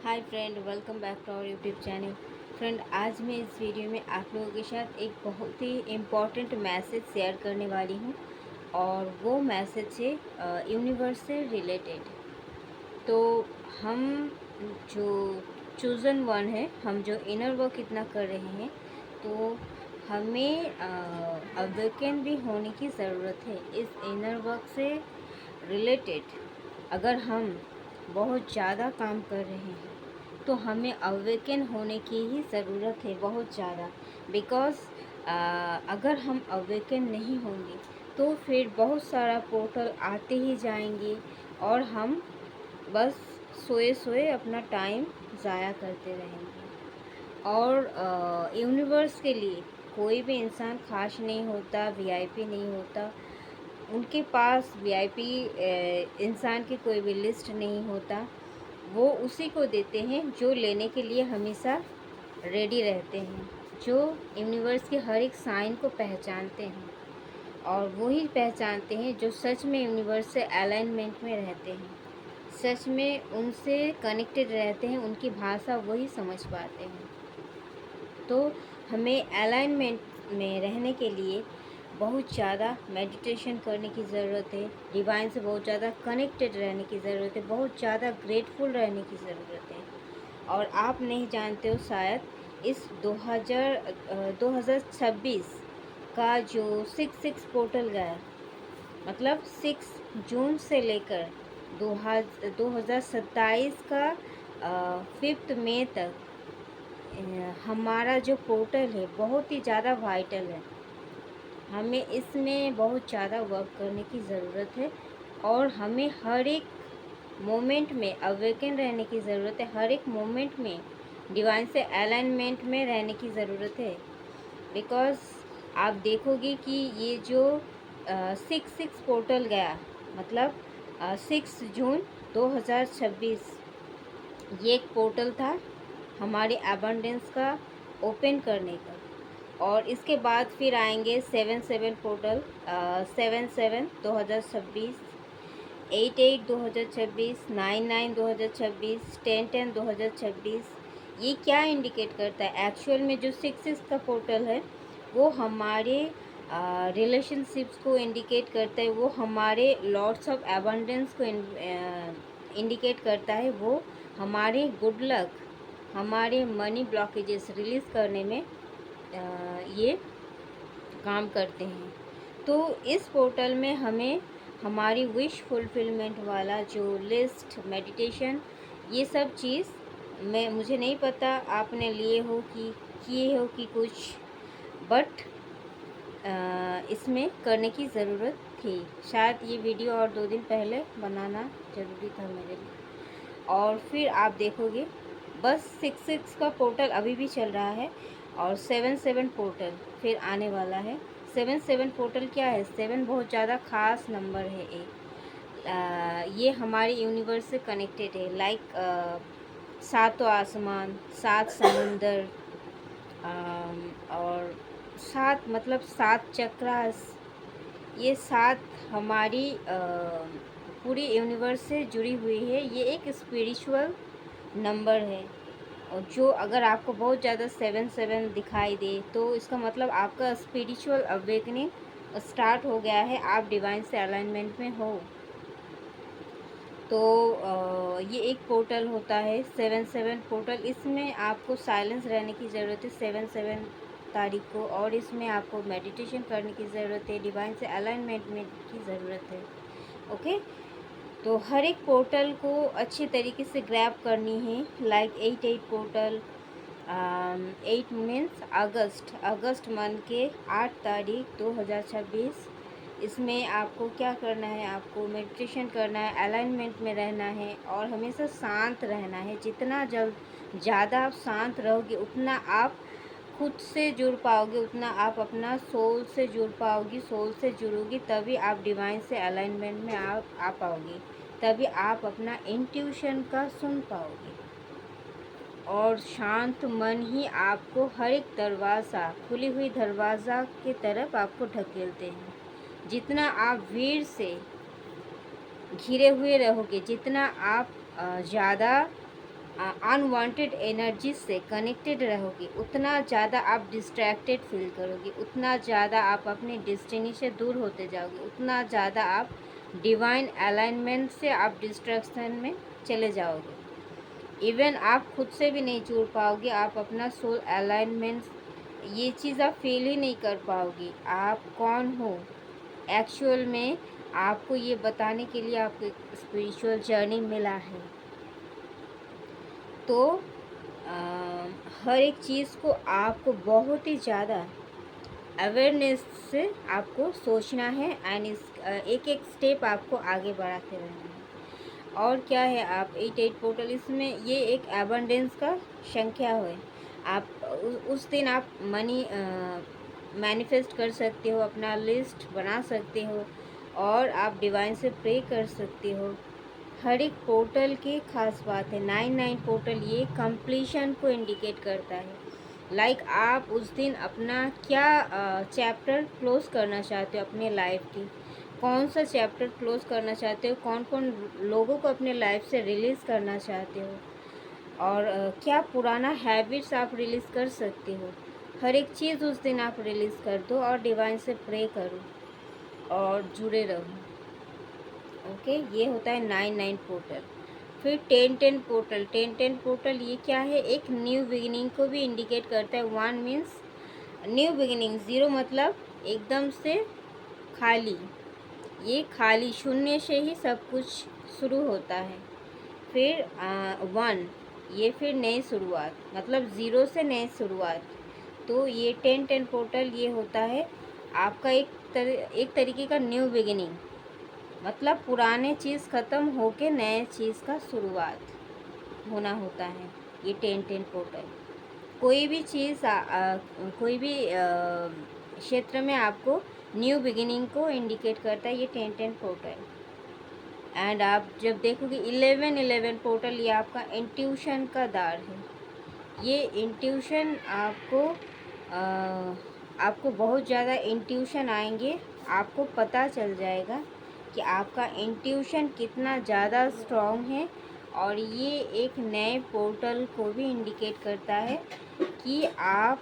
Hi friend, welcome back to our YouTube channel. Friend, आज मैं इस वीडियो में आप लोगों के साथ एक बहुत ही इम्पॉर्टेंट मैसेज शेयर करने वाली हूँ और वो मैसेज है यूनिवर्स से रिलेटेड। तो हम जो चूज़न वन है, हम जो इनर वर्क इतना कर रहे हैं, तो हमें अवेकन भी होने की ज़रूरत है। इस इनर वर्क से रिलेटेड अगर हम बहुत ज़्यादा काम कर रहे हैं तो हमें अवेकन होने की ही ज़रूरत है, बहुत ज़्यादा। बिकॉज़ अगर हम अवेकन नहीं होंगे तो फिर बहुत सारा पोर्टल आते ही जाएंगे और हम बस सोए सोए अपना टाइम ज़ाया करते रहेंगे। और यूनिवर्स के लिए कोई भी इंसान खास नहीं होता, वीआईपी नहीं होता। उनके पास वीआईपी इंसान की कोई भी लिस्ट नहीं होता। वो उसी को देते हैं जो लेने के लिए हमेशा रेडी रहते हैं, जो यूनिवर्स के हर एक साइन को पहचानते हैं। और वही पहचानते हैं जो सच में यूनिवर्स से अलाइनमेंट में रहते हैं, सच में उनसे कनेक्टेड रहते हैं, उनकी भाषा वही समझ पाते हैं। तो हमें अलाइनमेंट में रहने के लिए बहुत ज़्यादा मेडिटेशन करने की ज़रूरत है, डिवाइन से बहुत ज़्यादा कनेक्टेड रहने की ज़रूरत है, बहुत ज़्यादा ग्रेटफुल रहने की ज़रूरत है। और आप नहीं जानते हो, शायद इस 2026 का जो 6-6 पोर्टल गया, मतलब 6 जून से लेकर 2027 का 5 मई तक हमारा जो पोर्टल है बहुत ही ज़्यादा वाइटल है। हमें इसमें बहुत ज़्यादा वर्क करने की ज़रूरत है और हमें हर एक मोमेंट में अवेकन रहने की ज़रूरत है, हर एक मोमेंट में डिवाइन से अलाइनमेंट में रहने की ज़रूरत है। बिकॉज़ आप देखोगे कि ये जो 6-6 पोर्टल गया, मतलब 6 जून 2026, ये एक पोर्टल था हमारे अबंडेंस का ओपन करने का। और इसके बाद फिर आएंगे 7-7 पोर्टल, 7-7 2026, 8-8 2026, 9-9 2026, 10-10 2026। ये क्या इंडिकेट करता है? एक्चुअल में जो 6-6 का पोर्टल है वो हमारे रिलेशनशिप्स को इंडिकेट करता है, वो हमारे लॉर्ड्स ऑफ एबंडेंस को इंडिकेट करता है, वो हमारे गुड लक, हमारे मनी ब्लॉकेजेस रिलीज़ करने में ये काम करते हैं। तो इस पोर्टल में हमें हमारी विश फुलफिलमेंट वाला जो लिस्ट, मेडिटेशन, ये सब चीज़ मुझे नहीं पता आपने लिए हो कि किए हो कि कुछ, बट इसमें करने की ज़रूरत थी। शायद ये वीडियो और 2 दिन पहले बनाना ज़रूरी था मेरे लिए। और फिर आप देखोगे बस 6-6 का पोर्टल अभी भी चल रहा है और 7-7 पोर्टल फिर आने वाला है। 7-7 पोर्टल क्या है? 7 बहुत ज़्यादा ख़ास नंबर है एक। ये हमारे यूनिवर्स से कनेक्टेड है, लाइक 7 आसमान, 7 समुंदर, और 7 मतलब 7 चक्रास। ये 7 हमारी पूरी यूनिवर्स से जुड़ी हुई है। ये एक स्पिरिचुअल नंबर है और जो अगर आपको बहुत ज़्यादा 7-7 दिखाई दे तो इसका मतलब आपका स्पिरिचुअल अवेकनिंग स्टार्ट हो गया है, आप डिवाइन से अलाइनमेंट में हो। तो ये एक पोर्टल होता है 7-7 पोर्टल। इसमें आपको साइलेंस रहने की ज़रूरत है 7-7 तारीख को, और इसमें आपको मेडिटेशन करने की ज़रूरत है, डिवाइन से अलाइनमेंट में की ज़रूरत है। ओके, तो हर एक पोर्टल को अच्छी तरीके से ग्रैब करनी है, लाइक 8-8 पोर्टल। 8 मीन्स अगस्त मंथ के 8 तारीख 2026। इसमें आपको क्या करना है? आपको मेडिटेशन करना है, अलाइनमेंट में रहना है और हमेशा शांत रहना है। जितना ज़्यादा आप शांत रहोगे उतना आप खुद से जुड़ पाओगे, उतना आप अपना सोल से जुड़ पाओगी, सोल से जुड़ोगी तभी आप डिवाइन से अलाइनमेंट में आ पाओगी, तभी आप अपना इंट्यूशन का सुन पाओगे। और शांत मन ही आपको हर एक दरवाज़ा, खुली हुई दरवाज़ा की तरफ आपको ढकेलते हैं। जितना आप भीड़ से घिरे हुए रहोगे, जितना आप ज़्यादा अनवांटेड एनर्जी से कनेक्टेड रहोगे, उतना ज़्यादा आप डिस्ट्रैक्टेड फील करोगे, उतना ज़्यादा आप अपने डेस्टिनी से दूर होते जाओगे, उतना ज़्यादा आप डिवाइन अलाइनमेंट से आप डिस्ट्रैक्शन में चले जाओगे। इवन आप खुद से भी नहीं जुड़ पाओगे, आप अपना सोल अलाइनमेंट ये चीज़ आप फील ही नहीं कर पाओगे, आप कौन हो एक्चुअल में। आपको ये बताने के लिए आपको एक स्पिरिचुअल जर्नी मिला है। तो हर एक चीज़ को आपको बहुत ही ज़्यादा अवेयरनेस से आपको सोचना है एंड इस एक एक स्टेप आपको आगे बढ़ाते रहना है। और क्या है, आप 88 पोर्टल, इसमें ये एक एबंडेंस का संख्या है। आप उस दिन आप मनी मैनिफेस्ट कर सकते हो, अपना लिस्ट बना सकते हो और आप डिवाइन से प्रे कर सकते हो। हर एक पोर्टल की खास बात है। 99 पोर्टल ये कंप्लीशन को इंडिकेट करता है। लाइक आप उस दिन अपना क्या चैप्टर क्लोज करना चाहते हो अपने लाइफ की, कौन सा चैप्टर क्लोज करना चाहते हो, कौन कौन लोगों को अपने लाइफ से रिलीज़ करना चाहते हो, और क्या पुराना हैबिट्स आप रिलीज़ कर सकते हो। हर एक चीज़ उस दिन आप रिलीज़ कर दो और डिवाइन से प्रे करो और जुड़े रहो। ओके, ये होता है 99 पोर्टल। फिर 10-10 पोर्टल। 10-10 पोर्टल ये क्या है, एक न्यू बिगिनिंग को भी इंडिकेट करता है। 1 मीन्स न्यू बिगिनिंग, 0 मतलब एकदम से खाली, ये खाली शून्य से ही सब कुछ शुरू होता है। फिर 1 ये फिर नई शुरुआत, मतलब 0 से नई शुरुआत। तो ये 10-10 पोर्टल ये होता है आपका एक तरीके का न्यू बिगिनिंग, मतलब पुराने चीज़ ख़त्म होके नए चीज़ का शुरुआत होना होता है ये 10-10 पोर्टल। कोई भी चीज़ कोई भी क्षेत्र में आपको न्यू बिगिनिंग को इंडिकेट करता है ये 10-10 पोर्टल। एंड आप जब देखोगे 11-11 पोर्टल, ये आपका इंट्यूशन का द्वार है। ये इंट्यूशन आपको बहुत ज़्यादा इंट्यूशन आएंगे, आपको पता चल जाएगा कि आपका इंट्यूशन कितना ज़्यादा स्ट्रॉन्ग है। और ये एक नए पोर्टल को भी इंडिकेट करता है कि आप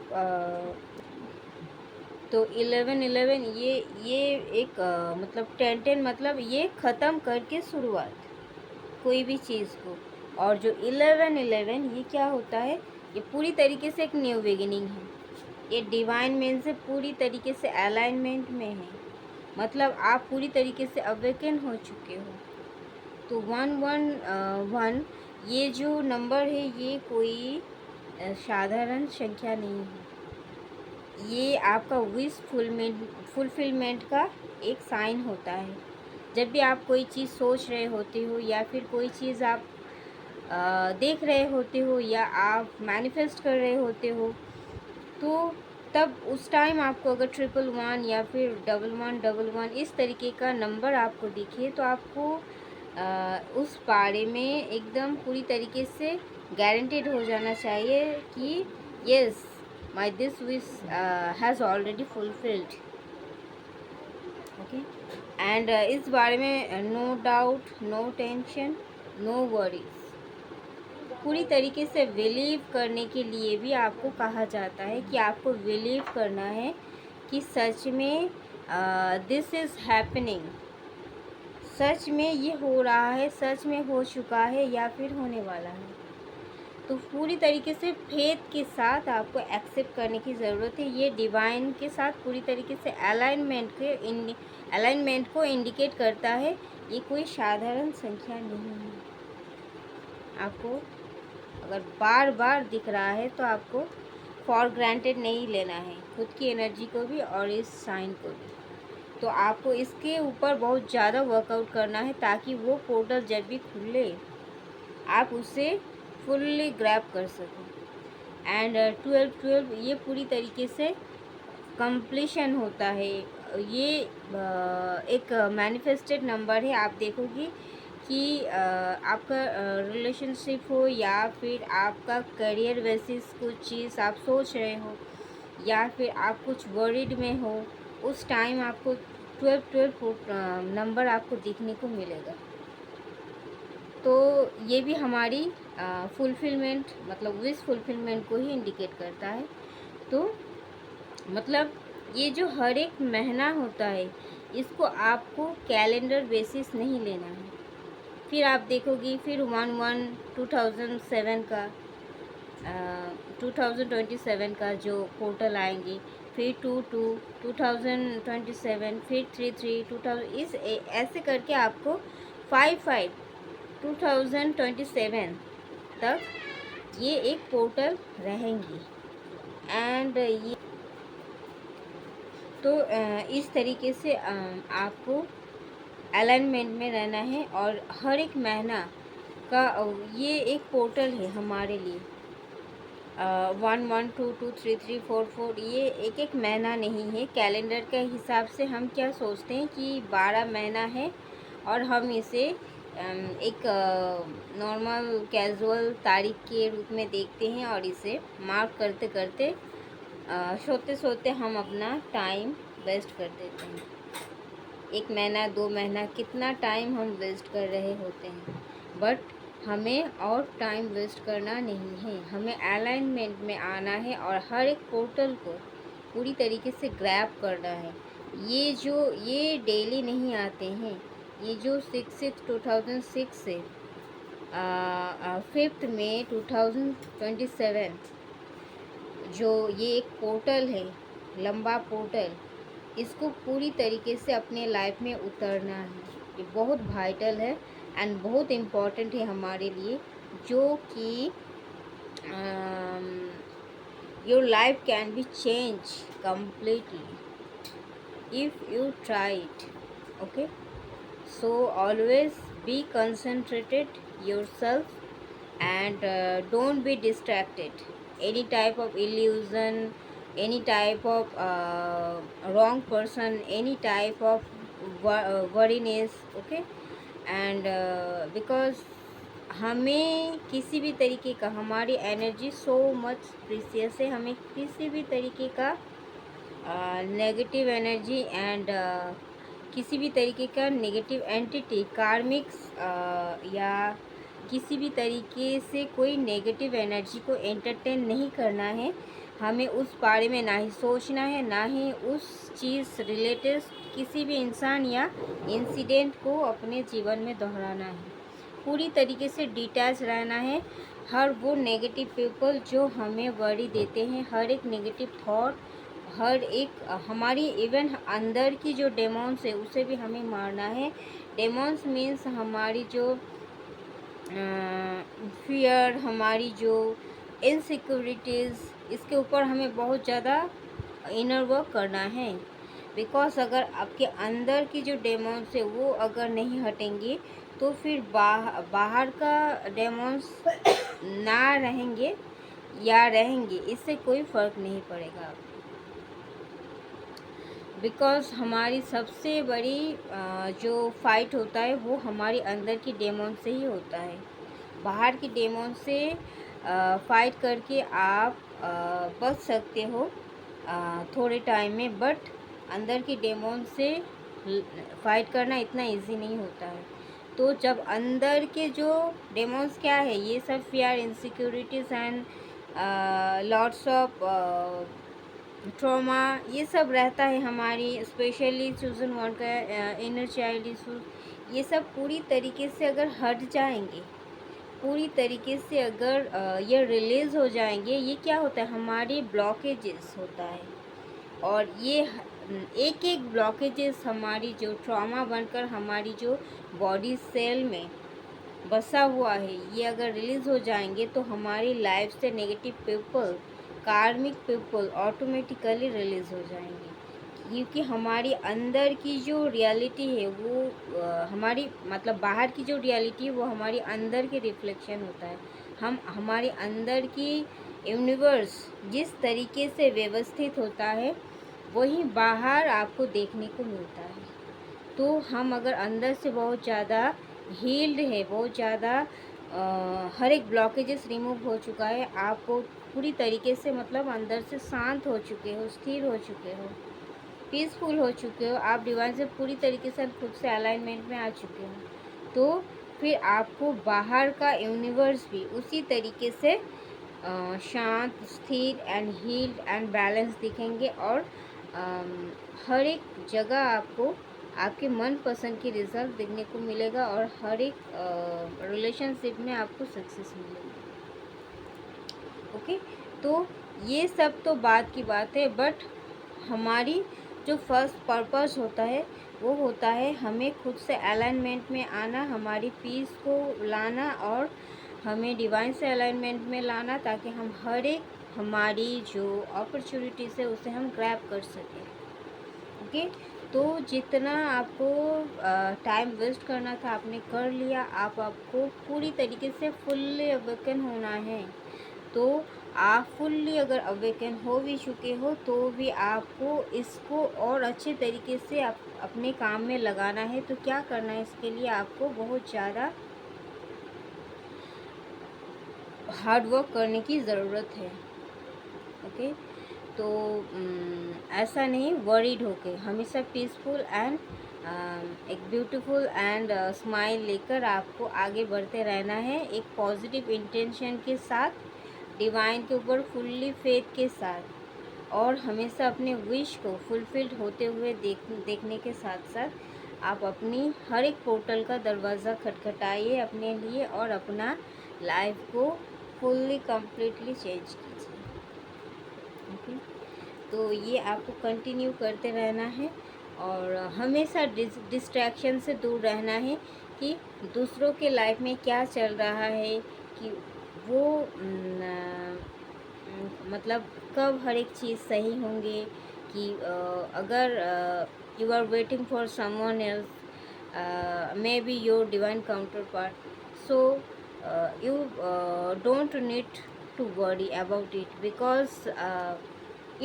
तो 11-11 ये एक मतलब 10-10 मतलब ये ख़त्म करके शुरुआत कोई भी चीज़ को। और जो 11-11 ये क्या होता है, ये पूरी तरीके से एक न्यू बिगिनिंग है। ये डिवाइन मेन से पूरी तरीके से अलाइनमेंट में है, मतलब आप पूरी तरीके से अवेकन हो चुके हो। तो 111 ये जो नंबर है ये कोई साधारण संख्या नहीं है, ये आपका विश फुलफिलमेंट का एक साइन होता है। जब भी आप कोई चीज़ सोच रहे होते हो या फिर कोई चीज़ आप देख रहे होते हो या आप मैनिफेस्ट कर रहे होते हो, तो तब उस टाइम आपको अगर 111 या फिर 1111 इस तरीके का नंबर आपको दिखे तो आपको उस बारे में एकदम पूरी तरीके से गारंटेड हो जाना चाहिए कि yes my this wish has already fulfilled. Okay, and इस बारे में no doubt, no tension, no worries, पूरी तरीके से बिलीव करने के लिए भी आपको कहा जाता है कि आपको बिलीव करना है कि सच में दिस इज़ हैपनिंग, सच में ये हो रहा है, सच में हो चुका है या फिर होने वाला है। तो पूरी तरीके से फेथ के साथ आपको एक्सेप्ट करने की ज़रूरत है। ये डिवाइन के साथ पूरी तरीके से अलाइनमेंट को इंडिकेट करता है। ये कोई साधारण संख्या नहीं है। आपको अगर बार बार दिख रहा है तो आपको फॉर ग्रांटेड नहीं लेना है, खुद की एनर्जी को भी और इस साइन को भी। तो आपको इसके ऊपर बहुत ज़्यादा वर्कआउट करना है ताकि वो पोर्टल जब भी खुले आप उसे फुल्ली ग्रैब कर सकें। एंड 12-12 ये पूरी तरीके से कंप्लीशन होता है। ये एक मैनिफेस्टेड नंबर है। आप देखोगे कि आपका रिलेशनशिप हो या फिर आपका करियर बेसिस कुछ चीज़ आप सोच रहे हो या फिर आप कुछ वरीड में हो, उस टाइम आपको 12-12 नंबर आपको दिखने को मिलेगा। तो ये भी हमारी फुलफिलमेंट मतलब विश फुलफिलमेंट को ही इंडिकेट करता है। तो मतलब ये जो हर एक महीना होता है इसको आपको कैलेंडर बेसिस नहीं लेना है। फिर आप देखोगी फिर 1/1/2007 का 2027 का जो पोर्टल आएंगे, फिर 2/2/2027, फिर 3/3/2000, ऐसे करके आपको 5/5/2027 तक ये एक पोर्टल रहेंगी। एंड ये तो इस तरीके से आपको अलाइनमेंट में रहना है। और हर एक महीना का ये एक पोर्टल है हमारे लिए। 1 1 2 2 3 3 4 4 ये एक एक महीना नहीं है। कैलेंडर के हिसाब से हम क्या सोचते हैं कि 12 महीना है और हम इसे एक नॉर्मल कैजुअल तारीख के रूप में देखते हैं और इसे मार्क करते करते सोते सोते हम अपना टाइम वेस्ट कर देते हैं। 1 महीना 2 महीना कितना टाइम हम वेस्ट कर रहे होते हैं। बट हमें और टाइम वेस्ट करना नहीं है, हमें अलाइनमेंट में आना है और हर एक पोर्टल को पूरी तरीके से ग्रैब करना है। ये डेली नहीं आते हैं। ये जो 6/6/2006 से 5 मई 2027 जो ये एक पोर्टल है, लंबा पोर्टल, इसको पूरी तरीके से अपने लाइफ में उतरना है। ये बहुत वाइटल है एंड बहुत इम्पॉर्टेंट है हमारे लिए, जो कि your life can be change completely if you try it. Okay, so always be concentrated yourself and don't be distracted any type of illusion, any type of wrong person, any type of worriness. Okay, and because हमें किसी भी तरीके का, हमारी energy so much precious है, हमें किसी भी तरीके का नेगेटिव एनर्जी एंड किसी भी तरीके का नेगेटिव एंटिटी कार्मिक्स या किसी भी तरीके से कोई नेगेटिव एनर्जी को एंटरटेन नहीं करना है। हमें उस बारे में ना ही सोचना है, ना ही उस चीज़ रिलेटेड किसी भी इंसान या इंसिडेंट को अपने जीवन में दोहराना है। पूरी तरीके से डिटैच रहना है। हर वो नेगेटिव पीपल जो हमें वरी देते हैं, हर एक नेगेटिव थॉट, हर एक हमारी इवन अंदर की जो डेमोन्स है उसे भी हमें मारना है। डेमोन्स मीन्स हमारी जो फियर, हमारी जो इनसिक्योरिटीज़, इसके ऊपर हमें बहुत ज़्यादा इनर वर्क करना है। बिकॉज अगर आपके अंदर की जो डेमोन्स है वो अगर नहीं हटेंगे तो फिर बाहर का डेमोन्स ना रहेंगे या रहेंगे, इससे कोई फ़र्क नहीं पड़ेगा आपको। बिकॉज हमारी सबसे बड़ी जो फाइट होता है वो हमारे अंदर की डेमोन से ही होता है। बाहर की डेमोन से फाइट करके आप बच सकते हो थोड़े टाइम में, बट अंदर की डेमोन से फाइट करना इतना इजी नहीं होता है। तो जब अंदर के जो डेमोन्स क्या है, ये सब fear, insecurities and lots of trauma, ये सब रहता है हमारी, स्पेशली चूजन वन का इनर चाइल्ड इशूज, ये सब पूरी तरीके से अगर हट जाएंगे, पूरी तरीके से अगर ये रिलीज़ हो जाएंगे, ये क्या होता है, हमारी ब्लॉकेजेस होता है। और ये एक एक ब्लॉकेजेस हमारी जो ट्रॉमा बनकर हमारी जो बॉडी सेल में बसा हुआ है, ये अगर रिलीज़ हो जाएंगे तो हमारी लाइफ से नेगेटिव पीपल, कार्मिक पीपल ऑटोमेटिकली रिलीज़ हो जाएंगे। क्योंकि हमारी अंदर की जो रियलिटी है वो हमारी मतलब बाहर की जो रियलिटी है वो हमारी अंदर के रिफ्लेक्शन होता है। हम हमारे अंदर की यूनिवर्स जिस तरीके से व्यवस्थित होता है वही बाहर आपको देखने को मिलता है। तो हम अगर अंदर से बहुत ज़्यादा हील्ड है, बहुत ज़्यादा हर एक ब्लॉकेजेस रिमूव हो चुका है, आप पूरी तरीके से मतलब अंदर से शांत हो चुके हो, स्थिर हो चुके हो, पीसफुल हो चुके हो, आप डिवाइन से पूरी तरीके से खुद से अलाइनमेंट में आ चुके हो, तो फिर आपको बाहर का यूनिवर्स भी उसी तरीके से शांत, स्थिर एंड हील्ड एंड बैलेंस दिखेंगे, और हर एक जगह आपको आपके मनपसंद की रिज़ल्ट देखने को मिलेगा, और हर एक रिलेशनशिप में आपको सक्सेस मिलेगी। ओके, तो ये सब तो बात की बात है, बट हमारी जो फर्स्ट पर्पस होता है वो होता है हमें खुद से अलाइनमेंट में आना, हमारी पीस को लाना, और हमें डिवाइन से अलाइनमेंट में लाना, ताकि हम हर एक हमारी जो अपॉर्चुनिटीज़ है उसे हम ग्रैब कर सकें। ओके, तो जितना आपको टाइम वेस्ट करना था आपने कर लिया। आपको पूरी तरीके से फुल्ली अवेकन होना है। तो आप फुल्ली अगर अवेकन हो भी चुके हो तो भी आपको इसको और अच्छे तरीके से अपने काम में लगाना है। तो क्या करना है, इसके लिए आपको बहुत ज़्यादा हार्ड वर्क करने की ज़रूरत है। ओके, तो ऐसा नहीं वरीड होके, हमेशा पीसफुल एंड एक ब्यूटीफुल एंड स्माइल लेकर आपको आगे बढ़ते रहना है, एक पॉजिटिव इंटेंशन के साथ, डिवाइन के ऊपर फुल्ली फेथ के साथ, और हमेशा अपने विश को फुलफिल्ड होते हुए देखने के साथ साथ आप अपनी हर एक पोर्टल का दरवाज़ा खटखटाइए अपने लिए, और अपना लाइफ को फुल्ली कम्प्लीटली चेंज कीजिए। ओके, तो ये आपको कंटिन्यू करते रहना है, और हमेशा डिस्ट्रैक्शन से दूर रहना है कि दूसरों के लाइफ में क्या चल रहा है, कि वो मतलब कब हर एक चीज़ सही होंगे, कि अगर you are waiting for someone else, maybe your divine counterpart, so you don't need to worry about it, because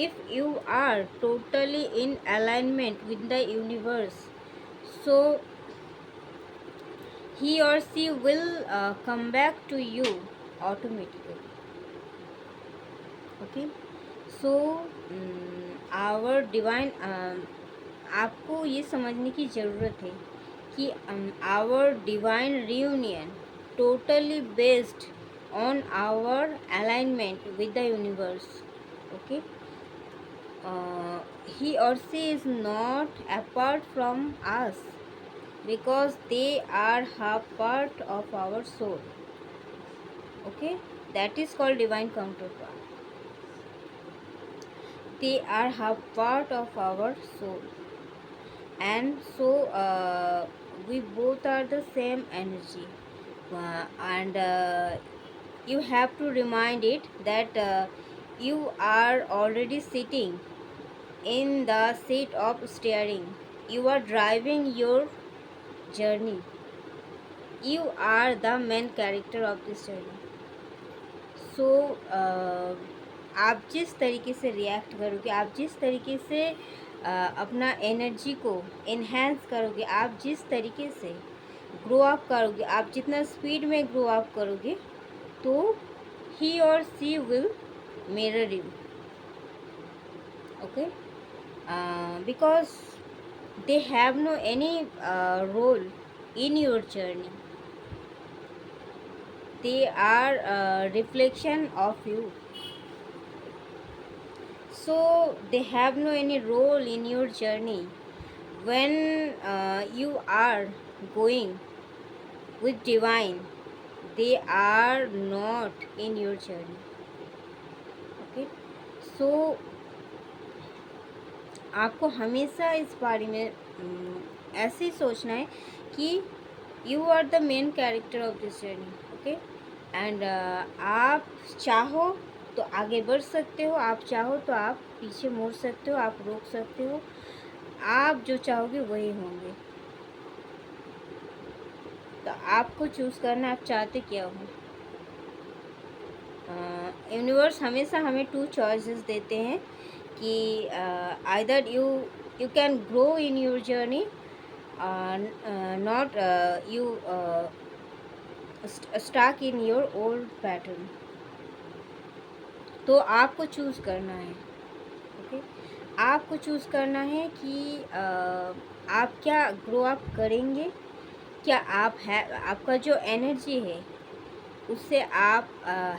if you are totally in alignment with the universe, so he or she will come back to you automatically. Okay, so our divine आपको ये समझने की ज़रूरत है कि our divine reunion totally based on our alignment with the universe. Okay, he or she is not apart from us, because they are half part of our soul. Okay, that is called divine counterpart. They are half part of our soul, and so we both are the same energy, and you have to remind it that you are already sitting in the seat of steering. You are driving your journey. You are the main character of this journey. So आप जिस तरीके से react करोगे, आप जिस तरीके से अपना एनर्जी को इन्हेंस करोगे, आप जिस तरीके से ग्रो अप करोगे, आप जितना स्पीड में ग्रो अप करोगे, तो ही और she will mirror you. Okay, because they have no any role in your journey. They are a reflection of you, so they have no any role in your journey. When you are going with divine, they are not in your journey. Okay, so आपको हमेशा इस बारे में ऐसे ही सोचना है कि you are the main character of this journey. Okay, and आप चाहो तो आगे बढ़ सकते हो, आप चाहो तो आप पीछे मुड़ सकते हो, आप रोक सकते हो, आप जो चाहोगे वही होंगे. तो आपको चूज़ करना, आप चाहते क्या हो. यूनिवर्स हमेशा हमें 2 चॉइसेस देते हैं कि either you can grow in your journey, not you stuck in your old pattern. तो आपको चूज़ करना है. ओके, आपको चूज़ करना है कि आप क्या ग्रो अप करेंगे, क्या आप है आपका जो एनर्जी है उससे आप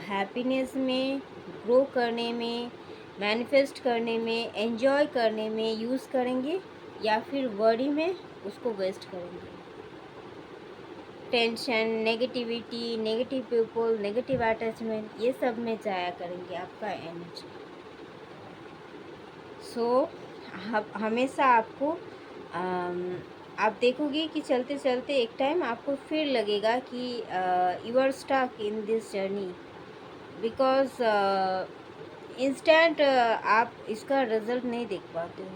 हैप्पीनेस में, ग्रो करने में, मैनिफेस्ट करने में, एंजॉय करने में यूज़ करेंगे या फिर वरी में उसको वेस्ट करेंगे। Tension, negativity, negative people, negative attachment, ये सब में जाया करेंगे आपका एनर्जी। सो हमेशा आपको आप देखोगे कि चलते चलते एक टाइम आपको फिर लगेगा कि you are stuck in this journey, because instant आप इसका रिजल्ट नहीं देख पाते हो।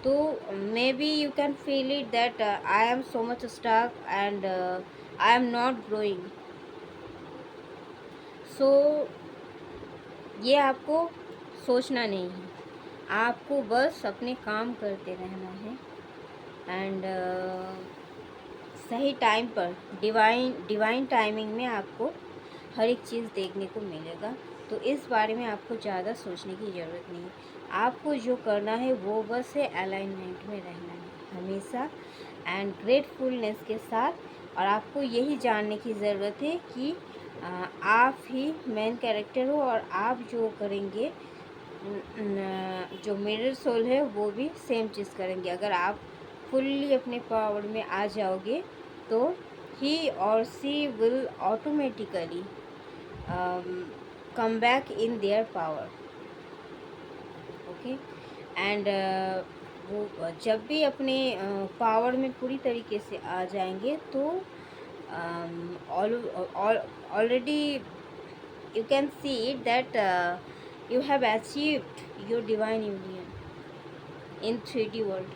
तो maybe you can feel it that I am so much stuck and I am not growing. So ये आपको सोचना नहीं है, आपको बस अपने काम करते रहना है एंड सही टाइम पर डिवाइन टाइमिंग में आपको हर एक चीज़ देखने को मिलेगा। तो इस बारे में आपको ज़्यादा सोचने की ज़रूरत नहीं है। आपको जो करना है वो बस है अलाइनमेंट में रहना है हमेशा एंड ग्रेटफुलनेस के साथ। और आपको यही जानने की ज़रूरत है कि आप ही मेन कैरेक्टर हो और आप जो करेंगे जो मिरर सोल है वो भी सेम चीज़ करेंगे। अगर आप फुल्ली अपने पावर में आ जाओगे तो ही और she will automatically come back in their power. Okay and वो जब भी अपने पावर में पूरी तरीके से आ जाएंगे तो already you can see it that you have achieved your divine union in 3D world.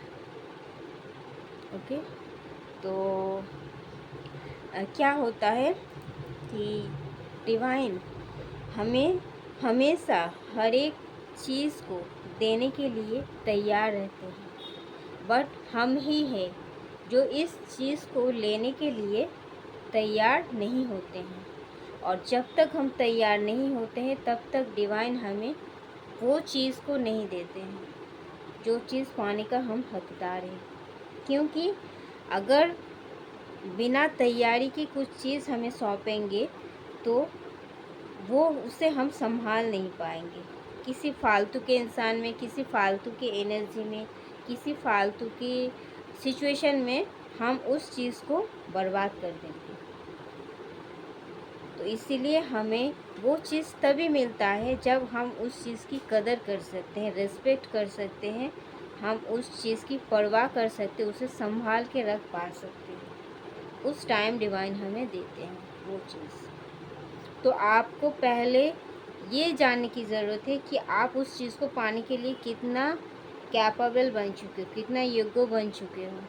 Okay तो क्या होता है कि डिवाइन हमें हमेशा हर एक चीज़ को देने के लिए तैयार रहते हैं, बट हम ही हैं जो इस चीज़ को लेने के लिए तैयार नहीं होते हैं। और जब तक हम तैयार नहीं होते हैं तब तक डिवाइन हमें वो चीज़ को नहीं देते हैं जो चीज़ पाने का हम हकदार हैं। क्योंकि अगर बिना तैयारी की कुछ चीज़ हमें सौंपेंगे तो वो उसे हम संभाल नहीं पाएंगे। किसी फालतू के इंसान में, किसी फालतू के एनर्जी में, किसी फालतू की सिचुएशन में हम उस चीज़ को बर्बाद कर देंगे। तो इसीलिए हमें वो चीज़ तभी मिलता है जब हम उस चीज़ की कदर कर सकते हैं, रिस्पेक्ट कर सकते हैं, हम उस चीज़ की परवाह कर सकते हैं, उसे संभाल के रख पा सकते हैं। उस टाइम डिवाइन हमें देते हैं वो चीज़। तो आपको पहले ये जानने की ज़रूरत है कि आप उस चीज़ को पाने के लिए कितना कैपेबल बन चुके हो, कितना योग्य बन चुके हो।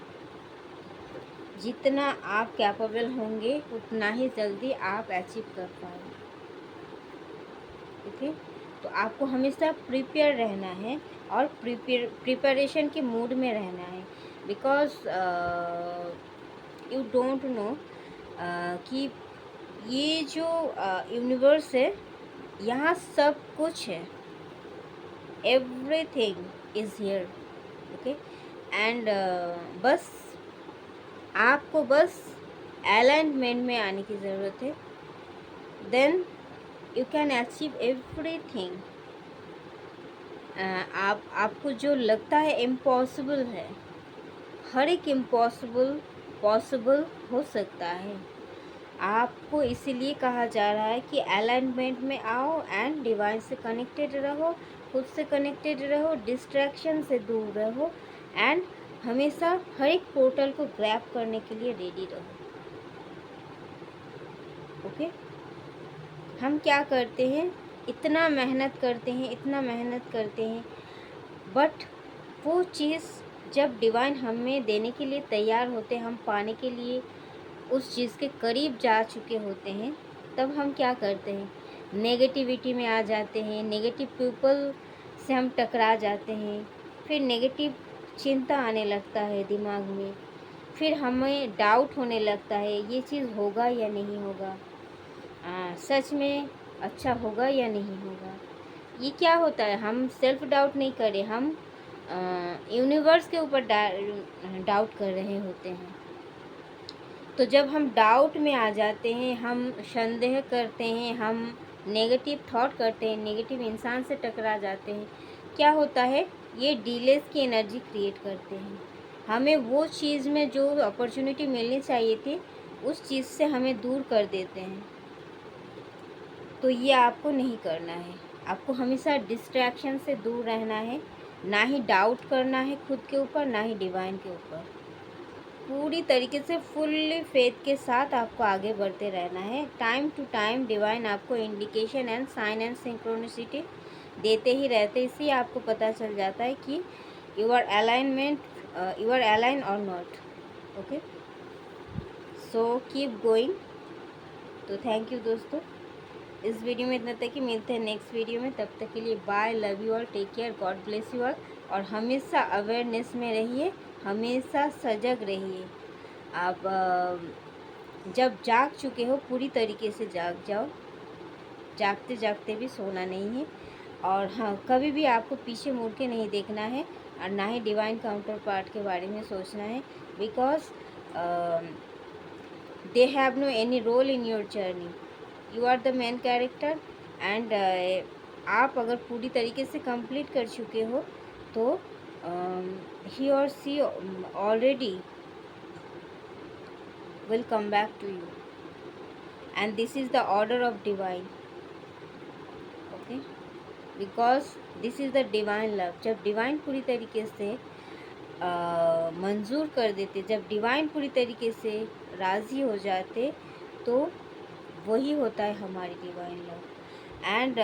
जितना आप कैपेबल होंगे उतना ही जल्दी आप अचीव कर पाएंगे। ओके तो आपको हमेशा प्रिपेयर रहना है और प्रिपरेशन के मूड में रहना है, बिकॉज यू डोंट नो कि ये जो यूनिवर्स है यहाँ सब कुछ है, everything is here. Okay and बस आपको बस अलाइनमेंट में आने की ज़रूरत है, then you can achieve everything. आपको जो लगता है इम्पॉसिबल है, हर एक इम्पॉसिबल पॉसिबल हो सकता है। आपको इसीलिए कहा जा रहा है कि अलाइनमेंट में आओ एंड डिवाइन से कनेक्टेड रहो, खुद से कनेक्टेड रहो, डिस्ट्रैक्शन से दूर रहो एंड हमेशा हर एक पोर्टल को ग्रैब करने के लिए रेडी रहो। ओके हम क्या करते हैं, इतना मेहनत करते हैं, इतना मेहनत करते हैं, बट वो चीज़ जब डिवाइन हमें देने के लिए तैयार होते हैं, हम पाने के लिए उस चीज़ के करीब जा चुके होते हैं, तब हम क्या करते हैं, नेगेटिविटी में आ जाते हैं, नेगेटिव पीपल से हम टकरा जाते हैं, फिर नेगेटिव चिंता आने लगता है दिमाग में, फिर हमें डाउट होने लगता है ये चीज़ होगा या नहीं होगा, सच में अच्छा होगा या नहीं होगा। ये क्या होता है, हम सेल्फ डाउट नहीं कर रहे, हम यूनिवर्स के ऊपर डाउट कर रहे होते हैं। तो जब हम डाउट में आ जाते हैं, हम संदेह करते हैं, हम नेगेटिव थॉट करते हैं, नेगेटिव इंसान से टकरा जाते हैं, क्या होता है, ये डिलेस की एनर्जी क्रिएट करते हैं। हमें वो चीज़ में जो अपॉर्चुनिटी मिलनी चाहिए थी, उस चीज़ से हमें दूर कर देते हैं। तो ये आपको नहीं करना है। आपको हमेशा डिस्ट्रैक्शन से दूर रहना है, ना ही डाउट करना है खुद के ऊपर, ना ही डिवाइन के ऊपर। पूरी तरीके से फुल्ली फेथ के साथ आपको आगे बढ़ते रहना है। टाइम टू टाइम डिवाइन आपको indication and sign and synchronicity देते ही रहते, इसलिए आपको पता चल जाता है कि यू आर अलाइन और not. Okay, so keep going. तो थैंक यू दोस्तों, इस वीडियो में इतना तक ही। मिलते हैं नेक्स्ट वीडियो में, तब तक के लिए bye, love you all, take care, God bless you all. और हमेशा अवेयरनेस में रहिए, हमेशा सजग रहिए। आप जब जाग चुके हो पूरी तरीके से जाग जाओ, जागते जागते भी सोना नहीं है। और हाँ, कभी भी आपको पीछे मुड़ के नहीं देखना है, और ना ही डिवाइन काउंटर पार्ट के बारे में सोचना है, because they have no any role in your journey. You are the main character. And आप अगर पूरी तरीके से कंप्लीट कर चुके हो तो ही और सी already will come back to you, and this is the order of divine. Okay, because this is the divine love. जब डिवाइन पूरी तरीके से मंजूर कर देते, जब डिवाइन पूरी तरीके से राज़ी हो जाते, तो वही होता है हमारी divine love. And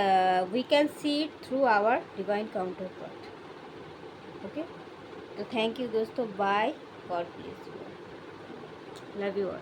we can see it through our divine counterpart. Okay, तो थैंक यू दोस्तों, bye, God bless you, love you all.